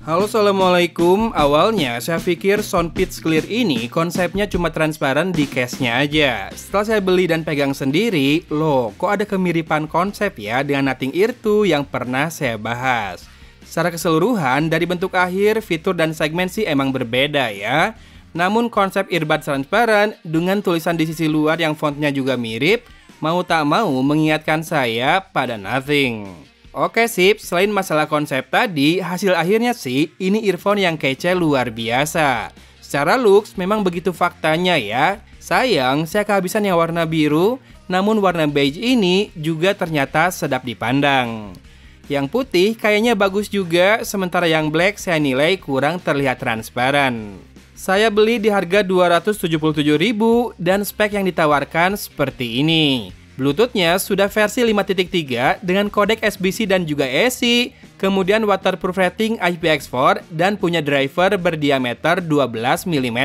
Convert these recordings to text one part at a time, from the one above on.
Halo, assalamualaikum. Awalnya saya pikir Soundpeats Clear ini konsepnya cuma transparan di case-nya aja. Setelah saya beli dan pegang sendiri, loh kok ada kemiripan konsep ya dengan Nothing Ear 2 yang pernah saya bahas. Secara keseluruhan, dari bentuk akhir, fitur dan segmen sih emang berbeda ya. Namun konsep earbuds transparan dengan tulisan di sisi luar yang fontnya juga mirip, mau tak mau mengingatkan saya pada Nothing. Oke sip, selain masalah konsep tadi, hasil akhirnya sih ini earphone yang kece luar biasa. Secara looks memang begitu faktanya ya. Sayang, saya kehabisan yang warna biru, namun warna beige ini juga ternyata sedap dipandang. Yang putih kayaknya bagus juga, sementara yang black saya nilai kurang terlihat transparan. Saya beli di harga Rp277.000 dan spek yang ditawarkan seperti ini. Bluetooth-nya sudah versi 5.3 dengan kodek SBC dan juga ESI, kemudian waterproof rating IPX4 dan punya driver berdiameter 12 mm.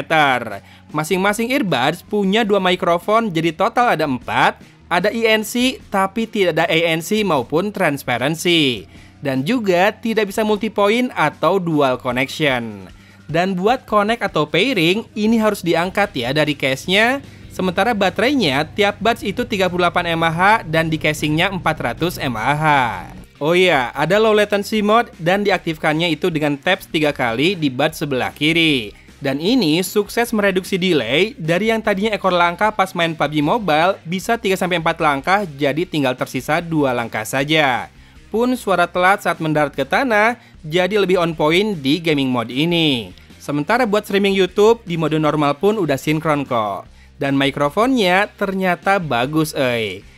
Masing-masing earbuds punya 2 mikrofon, jadi total ada 4, ada ENC tapi tidak ada ANC maupun transparency. Dan juga tidak bisa multipoint atau dual connection. Dan buat connect atau pairing, ini harus diangkat ya dari case-nya. Sementara baterainya tiap buds itu 38 mAh dan di casingnya 400 mAh. Oh iya, ada low latency mode dan diaktifkannya itu dengan taps 3 kali di buds sebelah kiri. Dan ini sukses mereduksi delay dari yang tadinya ekor langkah pas main PUBG Mobile bisa 3-4 langkah jadi tinggal tersisa 2 langkah saja. Pun suara telat saat mendarat ke tanah jadi lebih on point di gaming mode ini. Sementara buat streaming YouTube di mode normal pun udah sinkron kok. Dan mikrofonnya ternyata bagus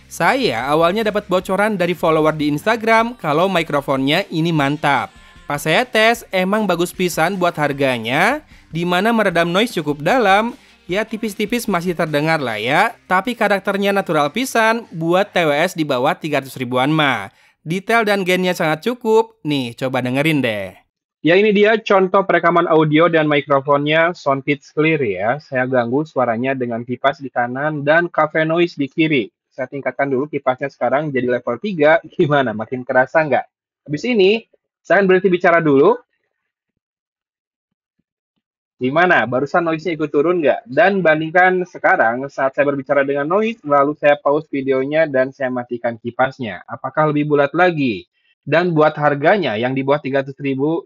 Saya awalnya dapat bocoran dari follower di Instagram kalau mikrofonnya ini mantap. Pas saya tes emang bagus pisan buat harganya, dimana meredam noise cukup dalam, ya tipis-tipis masih terdengar lah ya. Tapi karakternya natural pisan buat TWS di bawah 300 ribuan mah. Detail dan gainnya sangat cukup, nih coba dengerin deh. Ya ini dia contoh perekaman audio dan mikrofonnya Soundpeats Clear ya. Saya ganggu suaranya dengan kipas di kanan dan cafe noise di kiri. Saya tingkatkan dulu kipasnya sekarang jadi level 3. Gimana? Makin kerasa nggak? Habis ini, saya berhenti bicara dulu. Gimana? Barusan noise-nya ikut turun nggak? Dan bandingkan sekarang saat saya berbicara dengan noise, lalu saya pause videonya dan saya matikan kipasnya. Apakah lebih bulat lagi? Dan buat harganya yang di bawah 300.000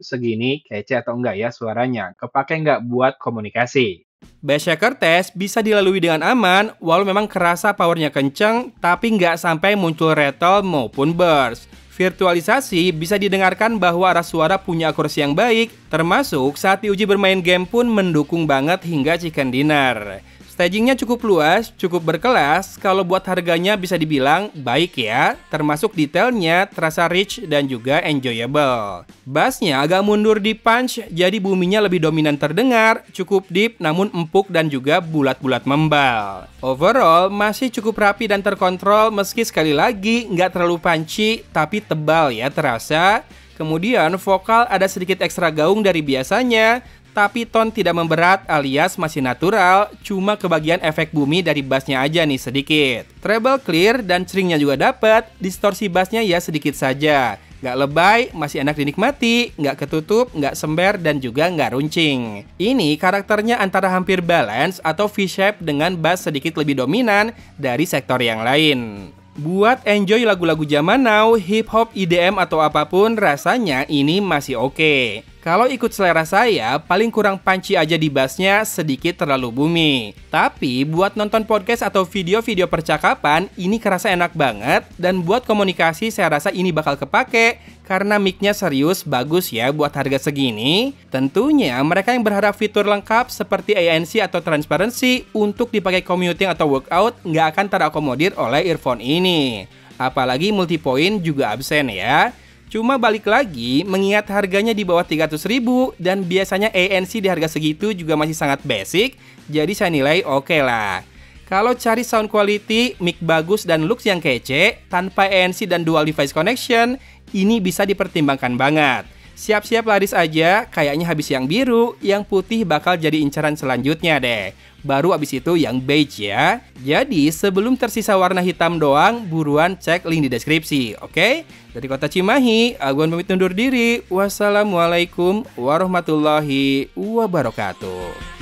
segini, kece atau enggak ya suaranya? Kepake nggak buat komunikasi? Bass shaker test bisa dilalui dengan aman, walau memang kerasa powernya kenceng, tapi nggak sampai muncul rattle maupun burst. Virtualisasi bisa didengarkan bahwa arah suara punya akurasi yang baik, termasuk saat diuji bermain game pun mendukung banget hingga chicken dinner. Stagingnya cukup luas, cukup berkelas, kalau buat harganya bisa dibilang baik ya, termasuk detailnya terasa rich dan juga enjoyable. Bassnya agak mundur di punch, jadi buminya lebih dominan terdengar, cukup deep namun empuk dan juga bulat-bulat membal. Overall, masih cukup rapi dan terkontrol meski sekali lagi nggak terlalu punchy, tapi tebal ya terasa. Kemudian vokal ada sedikit ekstra gaung dari biasanya, tapi tone tidak memberat alias masih natural, cuma kebagian efek bumi dari bassnya aja nih sedikit. Treble clear dan ceringnya juga dapat, distorsi bassnya ya sedikit saja. Nggak lebay, masih enak dinikmati, nggak ketutup, nggak sember, dan juga nggak runcing. Ini karakternya antara hampir balance atau V-shape dengan bass sedikit lebih dominan dari sektor yang lain. Buat enjoy lagu-lagu zaman now, hip hop, EDM atau apapun, rasanya ini masih oke. Kalau ikut selera saya, paling kurang punchy aja di bassnya, sedikit terlalu bumi. Tapi buat nonton podcast atau video-video percakapan, ini kerasa enak banget. Dan buat komunikasi saya rasa ini bakal kepake, karena mic-nya serius, bagus ya buat harga segini. Tentunya mereka yang berharap fitur lengkap seperti ANC atau transparency untuk dipakai commuting atau workout nggak akan terakomodir oleh earphone ini. Apalagi multipoint juga absen ya. Cuma balik lagi, mengingat harganya di bawah 300.000 dan biasanya ANC di harga segitu juga masih sangat basic, jadi saya nilai oke lah. Kalau cari sound quality, mic bagus dan looks yang kece, tanpa ANC dan dual device connection, ini bisa dipertimbangkan banget. Siap-siap laris aja, kayaknya habis yang biru, yang putih bakal jadi incaran selanjutnya deh. Baru abis itu yang beige ya. Jadi sebelum tersisa warna hitam doang, buruan cek link di deskripsi, oke? Dari Kota Cimahi, Aguan pamit undur diri. Wassalamualaikum warahmatullahi wabarakatuh.